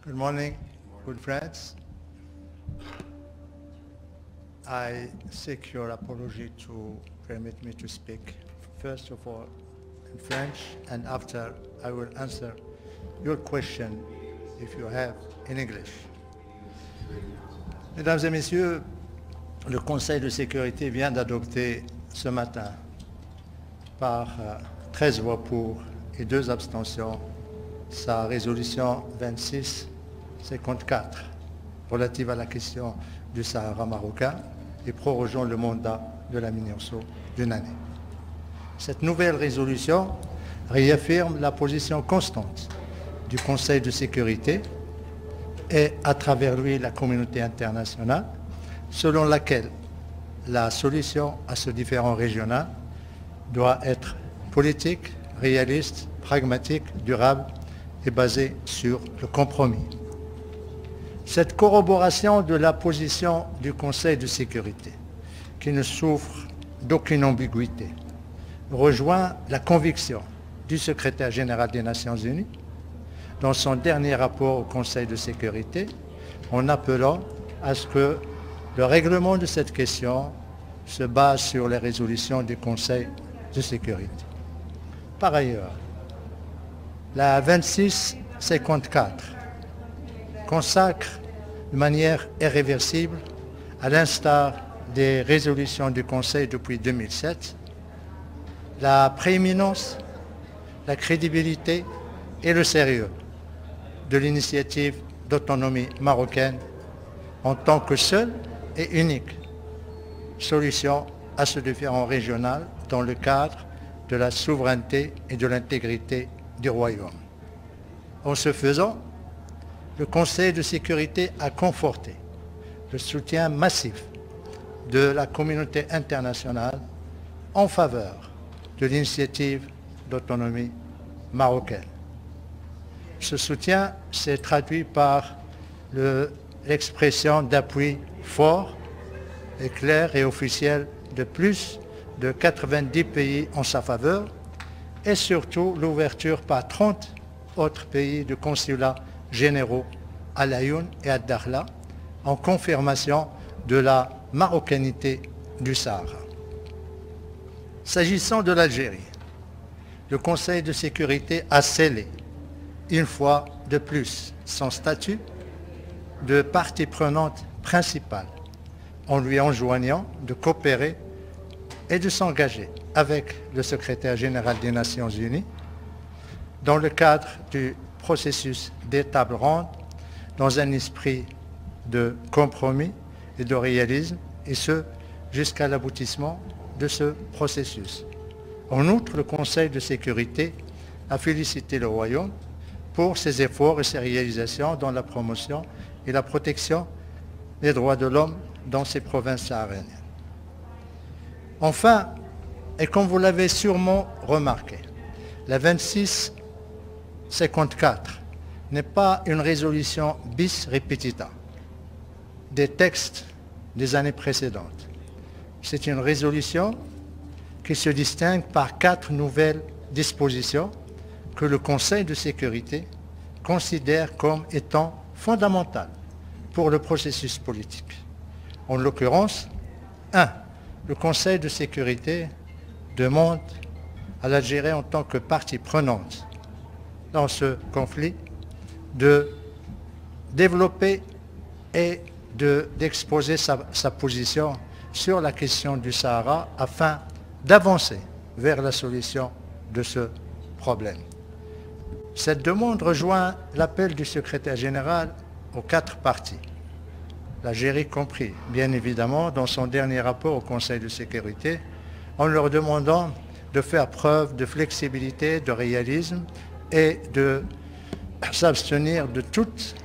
Good morning, good friends. I seek your apology to permit me to speak first of all in French, and after I will answer your question if you have in English. Mesdames et messieurs, le Conseil de sécurité vient d'adopter ce matin par 13 voix pour et 2 abstentions sa résolution 2654 relative à la question du Sahara marocain et prorogeant le mandat de la MINURSO d'une année. Cette nouvelle résolution réaffirme la position constante du Conseil de sécurité et à travers lui la communauté internationale, selon laquelle la solution à ce différend régional doit être politique, réaliste, pragmatique, durable et basée sur le compromis. Cette corroboration de la position du Conseil de sécurité, qui ne souffre d'aucune ambiguïté, rejoint la conviction du secrétaire général des Nations Unies dans son dernier rapport au Conseil de sécurité en appelant à ce que le règlement de cette question se base sur les résolutions du Conseil de sécurité. Par ailleurs, la 2654 consacre de manière irréversible, à l'instar des résolutions du Conseil depuis 2007, la prééminence, la crédibilité et le sérieux de l'initiative d'autonomie marocaine en tant que seule et unique solution à ce différend régional dans le cadre de la souveraineté et de l'intégrité du Royaume. En ce faisant, le Conseil de sécurité a conforté le soutien massif de la communauté internationale en faveur de l'initiative d'autonomie marocaine. Ce soutien s'est traduit par l'expression d'appui fort et clair et officiel de plus de 90 pays en sa faveur et surtout l'ouverture par 30 autres pays de consulats généraux à Laayoune et à Dakhla en confirmation de la marocanité du Sahara. S'agissant de l'Algérie, le Conseil de sécurité a scellé une fois de plus son statut de partie prenante principale en lui enjoignant de coopérer et de s'engager avec le secrétaire général des Nations Unies dans le cadre du processus des tables rondes dans un esprit de compromis et de réalisme, et ce jusqu'à l'aboutissement de ce processus. En outre, le Conseil de sécurité a félicité le Royaume pour ses efforts et ses réalisations dans la promotion et la protection des droits de l'homme dans ces provinces sahariennes. Enfin, et comme vous l'avez sûrement remarqué, la 2654 n'est pas une résolution bis repetita des textes des années précédentes. C'est une résolution qui se distingue par 4 nouvelles dispositions que le Conseil de sécurité considère comme étant fondamentales pour le processus politique. En l'occurrence, 1. Le Conseil de sécurité demande à l'Algérie en tant que partie prenante dans ce conflit de développer et d'exposer sa position sur la question du Sahara afin d'avancer vers la solution de ce problème. Cette demande rejoint l'appel du secrétaire général aux 4 parties, l'Algérie compris, bien évidemment, dans son dernier rapport au Conseil de sécurité, en leur demandant de faire preuve de flexibilité, de réalisme et de s'abstenir de toute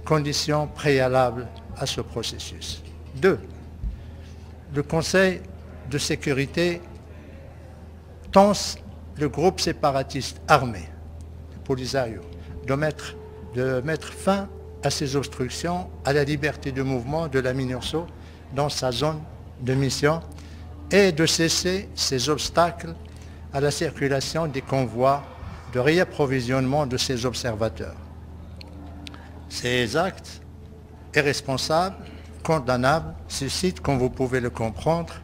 condition préalable à ce processus. 2. Le Conseil de sécurité tense le groupe séparatiste armé, le Polisario, de mettre fin à ces obstructions à la liberté de mouvement de la MINURSO dans sa zone de mission et de cesser ces obstacles à la circulation des convois de réapprovisionnement de ces observateurs. Ces actes irresponsables, condamnables, suscitent, comme vous pouvez le comprendre,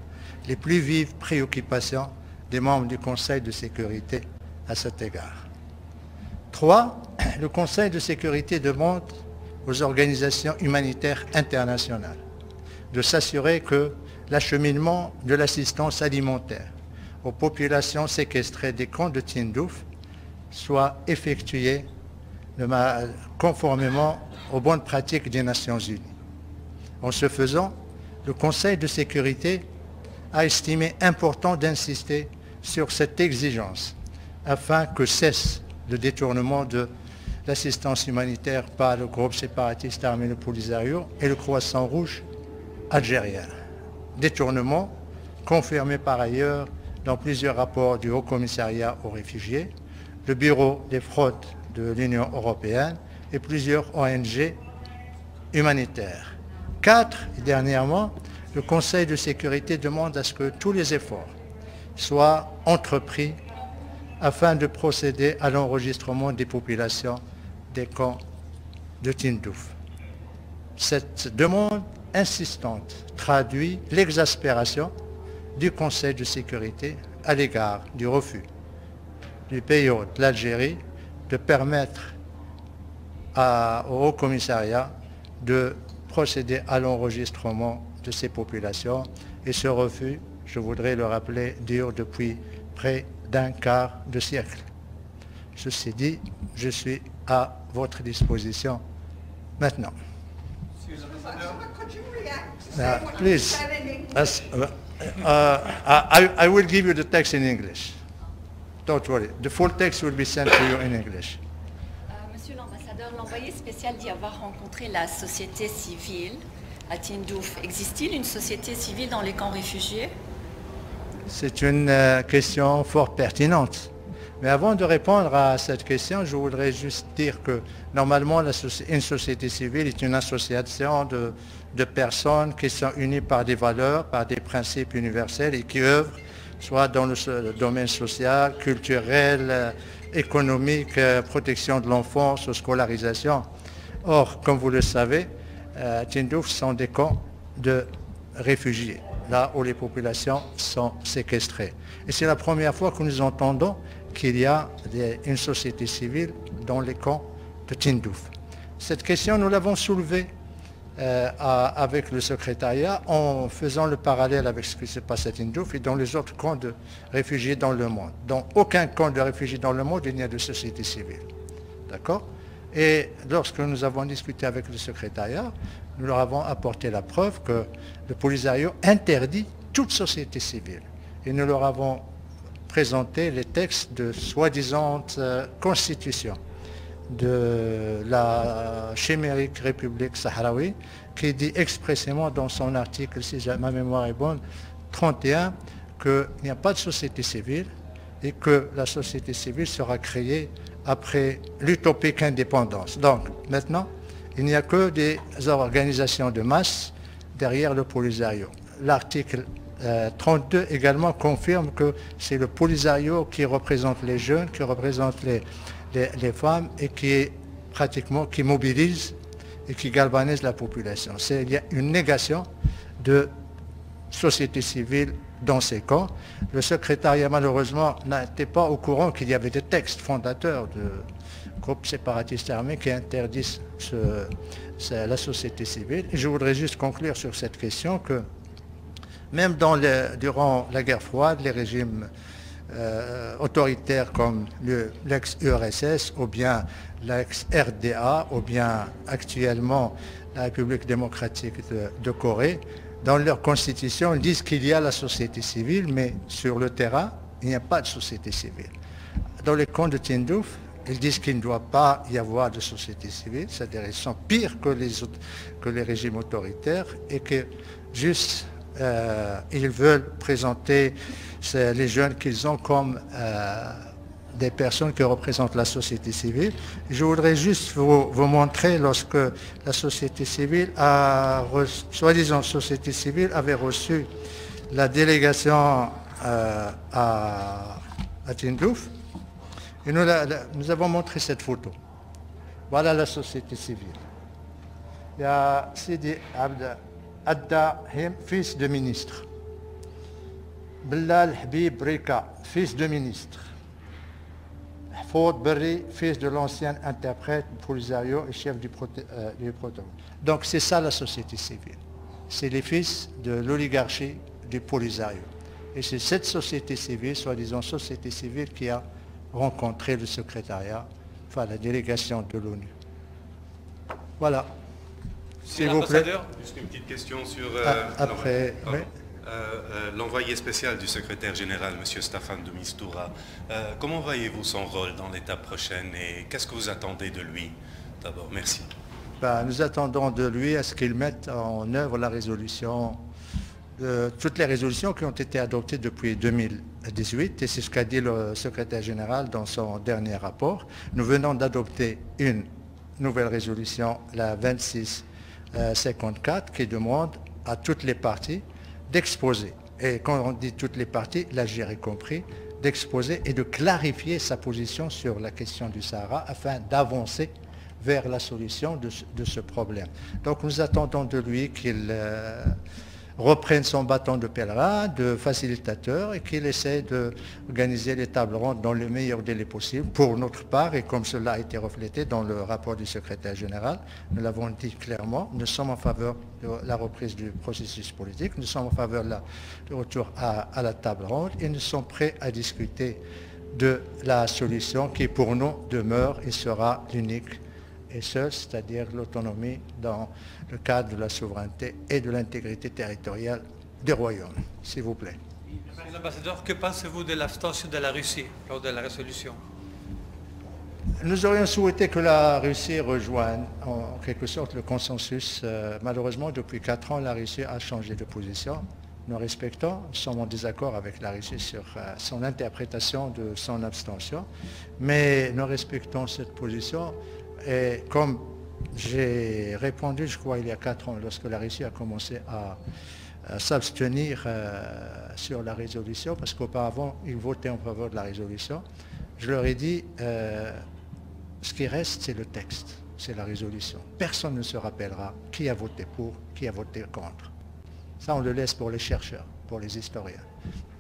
les plus vives préoccupations des membres du Conseil de sécurité à cet égard. 3. Le Conseil de sécurité demande aux organisations humanitaires internationales de s'assurer que l'acheminement de l'assistance alimentaire aux populations séquestrées des camps de Tindouf soit effectué conformément aux bonnes pratiques des Nations Unies. En ce faisant, le Conseil de sécurité a estimé important d'insister sur cette exigence afin que cesse le détournement de l'assistance humanitaire par le groupe séparatiste armé le Polisario et le Croissant Rouge algérien. Détournement confirmé par ailleurs dans plusieurs rapports du Haut Commissariat aux réfugiés, le Bureau des fraudes de l'Union européenne et plusieurs ONG humanitaires. 4. Et dernièrement, le Conseil de sécurité demande à ce que tous les efforts soient entrepris afin de procéder à l'enregistrement des populations des camps de Tindouf. Cette demande insistante traduit l'exaspération du Conseil de sécurité à l'égard du refus du pays hôte, l'Algérie, de permettre au Haut Commissariat de procéder à l'enregistrement de ces populations. Et ce refus, je voudrais le rappeler, dure depuis près d'un quart de siècle. Ceci dit, je suis à votre disposition maintenant. Please, I will give you the text in English. Don't worry. The full text will be sent to you in English. Monsieur l'ambassadeur, l'envoyé spécial dit avoir rencontré la société civile à Tindouf. Existe-t-il une société civile dans les camps réfugiés? C'est une question fort pertinente. Mais avant de répondre à cette question, je voudrais juste dire que normalement, une société civile est une association de personnes qui sont unies par des valeurs, par des principes universels et qui œuvrent soit dans le domaine social, culturel, économique, protection de l'enfance, scolarisation. Or, comme vous le savez, Tindouf sont des camps de réfugiés, là où les populations sont séquestrées. Et c'est la première fois que nous entendons qu'il y a une société civile dans les camps de Tindouf. Cette question, nous l'avons soulevée avec le secrétariat en faisant le parallèle avec ce qui se passe à Tindouf et dans les autres camps de réfugiés dans le monde. Dans aucun camp de réfugiés dans le monde, il n'y a de société civile. D'accord? Et lorsque nous avons discuté avec le secrétariat, nous leur avons apporté la preuve que le Polisario interdit toute société civile. Et nous leur avons présenté les textes de soi-disant constitution de la chimérique République sahraoui, qui dit expressément dans son article, si ma mémoire est bonne, 31, qu'il n'y a pas de société civile et que la société civile sera créée après l'utopique indépendance. Donc, maintenant, il n'y a que des organisations de masse derrière le Polisario. L'article 32 également confirme que c'est le Polisario qui représente les jeunes, qui représente les femmes et qui mobilise et qui galvanise la population. Il y a une négation de société civile dans ces camps. Le secrétariat, malheureusement, n'était pas au courant qu'il y avait des textes fondateurs de groupes séparatistes armés qui interdisent la société civile. Et je voudrais juste conclure sur cette question que même durant la guerre froide, les régimes autoritaires comme l'ex-URSS ou bien l'ex-RDA ou bien actuellement la République démocratique de Corée, dans leur constitution, ils disent qu'il y a la société civile, mais sur le terrain, il n'y a pas de société civile. Dans les camps de Tindouf, ils disent qu'il ne doit pas y avoir de société civile, c'est-à-dire qu'ils sont pires que les régimes autoritaires et que juste ils veulent présenter les jeunes qu'ils ont comme des personnes qui représentent la société civile. Je voudrais juste vous montrer lorsque la société civile soi-disant société civile, avait reçu la délégation à Tindouf. Et nous avons montré cette photo. Voilà la société civile. Il y a Sidi Adda Him, fils de ministre. Bilal Habib Rika, fils de ministre. Ford Berry, fils de l'ancien interprète Polisario et chef du protocole. Donc c'est ça la société civile. C'est les fils de l'oligarchie du Polisario. Et c'est cette société civile, soi-disant société civile, qui a rencontré le secrétariat, enfin la délégation de l'ONU. Voilà. S'il vous plaît. Juste une petite question sur après, oui. L'envoyé spécial du secrétaire général, M. Staffan de Mistura. Comment voyez-vous son rôle dans l'étape prochaine et qu'est-ce que vous attendez de lui? D'abord, merci. Nous attendons de lui à ce qu'il mette en œuvre la résolution, toutes les résolutions qui ont été adoptées depuis 2018, et c'est ce qu'a dit le secrétaire général dans son dernier rapport. Nous venons d'adopter une nouvelle résolution, la 2654, qui demande à toutes les parties d'exposer, et quand on dit toutes les parties, l'Algérie compris, d'exposer et de clarifier sa position sur la question du Sahara afin d'avancer vers la solution de ce problème. Donc nous attendons de lui qu'il reprenne son bâton de pèlerin, de facilitateur, et qu'il essaie d'organiser les tables rondes dans le meilleur délai possible pour notre part, et comme cela a été reflété dans le rapport du secrétaire général, nous l'avons dit clairement, nous sommes en faveur de la reprise du processus politique, nous sommes en faveur du retour à la table ronde, et nous sommes prêts à discuter de la solution qui pour nous demeure et sera l'unique et seule, c'est-à-dire l'autonomie dans le cadre de la souveraineté et de l'intégrité territoriale du royaume. S'il vous plaît. Monsieur l'ambassadeur, que pensez-vous de l'abstention de la Russie lors de la résolution? Nous aurions souhaité que la Russie rejoigne en quelque sorte le consensus. Malheureusement, depuis 4 ans, la Russie a changé de position. Nous respectons, nous sommes en désaccord avec la Russie sur son interprétation de son abstention, mais nous respectons cette position. Et comme j'ai répondu, je crois, il y a 4 ans, lorsque la Russie a commencé à s'abstenir sur la résolution, parce qu'auparavant, ils votaient en faveur de la résolution, je leur ai dit, ce qui reste, c'est le texte, c'est la résolution. Personne ne se rappellera qui a voté pour, qui a voté contre. Ça, on le laisse pour les chercheurs, pour les historiens.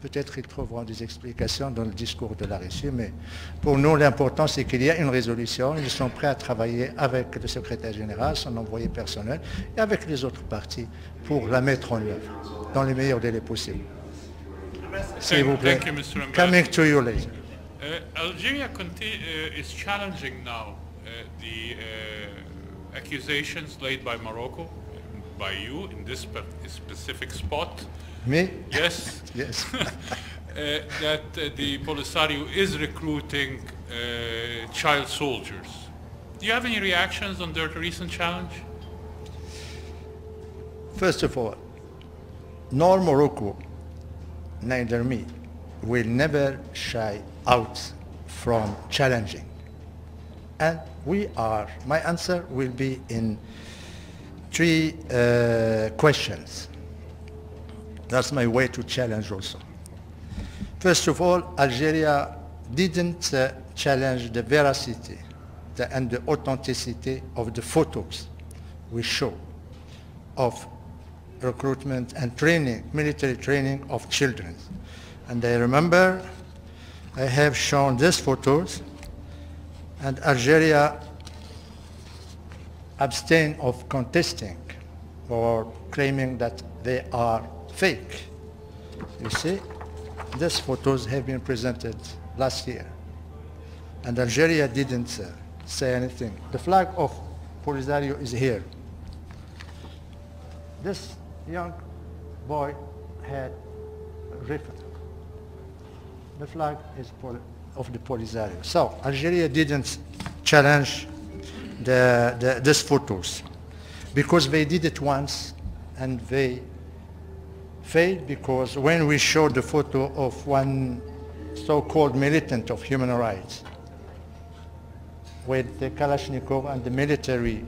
Peut-être qu'ils trouveront des explications dans le discours de la Russie, mais pour nous, l'important, c'est qu'il y a une résolution. Ils sont prêts à travailler avec le secrétaire général, son envoyé personnel, et avec les autres partis pour la mettre en œuvre dans les meilleurs délais possibles. S'il vous plaît. Coming to you later. Algeria is challenging now the accusations laid by Morocco, by you in this specific spot. Me? Yes. Yes. That the Polisario is recruiting child soldiers. Do you have any reactions on their recent challenge? First of all, nor Morocco, neither me, will never shy out from challenging. And we are, my answer will be in 3 questions. That's my way to challenge also. First of all, Algeria didn't challenge the veracity and the authenticity of the photos we show of recruitment and training, military training of children. And I remember I have shown these photos, and Algeria abstained of contesting or claiming that they are fake. You see, these photos have been presented last year, and Algeria didn't say anything. The flag of Polisario is here. This young boy had a rifle. The flag is of the Polisario. So Algeria didn't challenge these photos because they did it once and they failed, because when we showed the photo of one so-called militant of human rights with the Kalashnikov and the military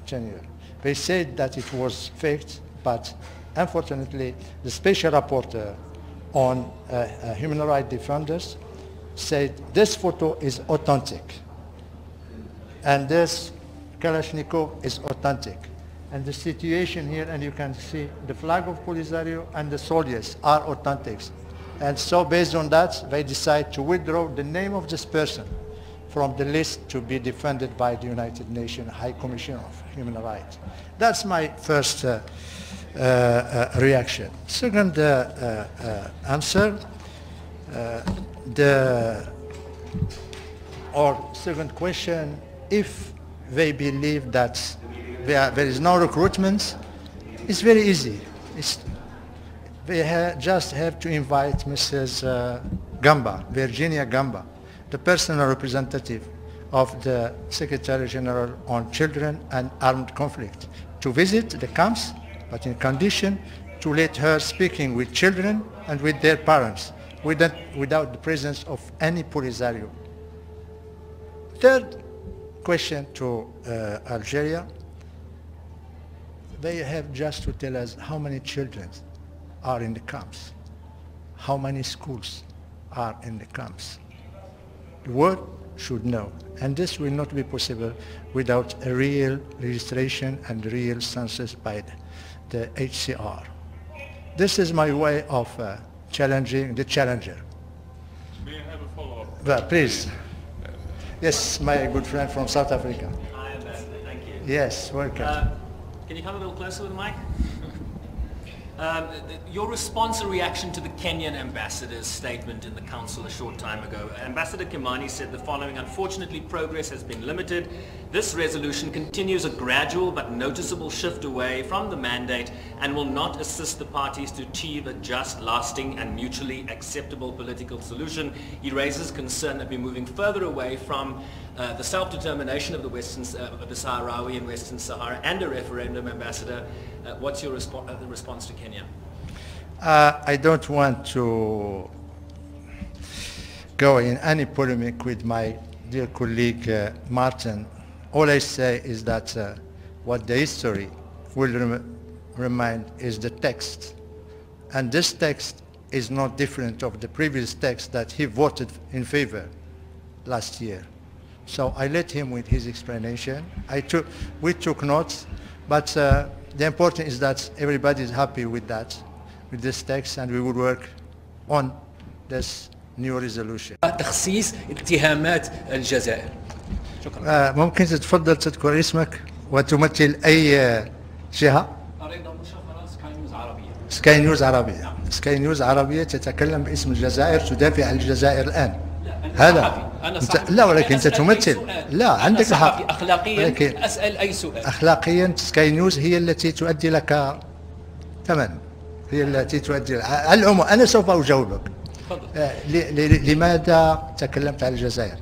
tenure, they said that it was faked, but unfortunately the special rapporteur on human rights defenders said this photo is authentic and this Kalashnikov is authentic. And the situation here, and you can see the flag of Polisario and the soldiers are authentic. And so based on that, they decide to withdraw the name of this person from the list to be defended by the United Nations High Commissioner of Human Rights. That's my first reaction. Second answer, second question, if they believe that there is no recruitment, it's very easy. They just have to invite Mrs. Gamba, Virginia Gamba, the personal representative of the Secretary General on Children and Armed Conflict, to visit the camps, but in condition to let her speaking with children and with their parents, without the presence of any Polisario. Third question to Algeria, they have just to tell us how many children are in the camps, how many schools are in the camps. The world should know, and this will not be possible without a real registration and real census by the HCR. This is my way of challenging the challenger. May I have a follow-up? Well, please. Yes, my good friend from South Africa. Hi, Ambassador. Thank you. Yes, welcome. Can you come a little closer with the mic? Your response or reaction to the Kenyan ambassador's statement in the council a short time ago. Ambassador Kimani said the following: unfortunately, progress has been limited. This resolution continues a gradual but noticeable shift away from the mandate and will not assist the parties to achieve a just, lasting and mutually acceptable political solution. He raises concern that we're moving further away from the self-determination of the Sahrawi and Western Sahara and a referendum. Ambassador, what's your response to Kenya? I don't want to go in any polemic with my dear colleague Martin. All I say is that what the history will remind is the text. And this text is not different of the previous text that he voted in favor last year. So I let him with his explanation. We took notes, but the important is that everybody is happy with that, with this text, and we will work on this new resolution. تخصيص اتهامات الجزائر. شكرا. ممكن تتفضل تذكر اسمك وتمثل أي جهة؟ أريد مشاورة سكاي نيوز عربية. سكاي نيوز عربية. سكاي نيوز عربية تتكلم باسم الجزائر، تدافع عن الجزائر الآن. هذا لا، ولكن أنت تمثل. لا، عندك الحق. أخلاقيا أسأل أي سؤال. أخلاقيا سكاي نيوز هي التي تؤدي لك ثمن، هي التي تؤدي على العموم. أنا سوف أجاوبك. لماذا تكلمت عن الجزائر؟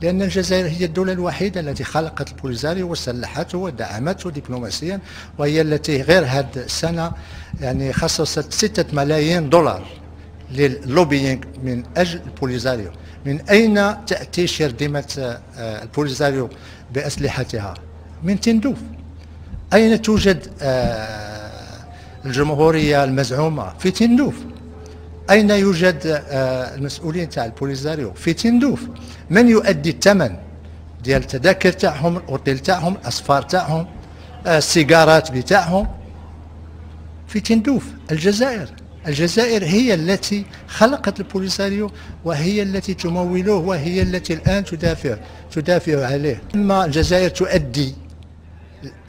لأن الجزائر هي الدولة الوحيدة التي خلقت البوليزاريو وسلحته ودعمته دبلوماسيا، وهي التي غير هذه السنة يعني خصصت 6 ملايين دولار لللوبينج من أجل البوليزاريو. من أين تأتي شرذمة البوليزاريو بأسلحتها؟ من تندوف. أين توجد الجمهورية المزعومة؟ في تندوف. أين يوجد المسؤولين تاع البوليزاريو؟ في تندوف. من يؤدي الثمن ديال التذاكر تاعهم، الأوتيل تاعهم، الأسفار تاعهم، السيجارات بتاعهم؟ في تندوف. الجزائر. الجزائر هي التي خلقت البوليساريو وهي التي تموله وهي التي الآن تدافع عليه. أما الجزائر تؤدي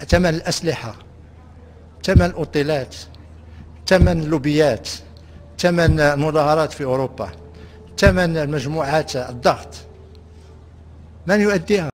ثمن الأسلحة، ثمن الأوتيلات، ثمن اللوبيات، ثمن المظاهرات في أوروبا، ثمن المجموعات الضغط. من يؤديها؟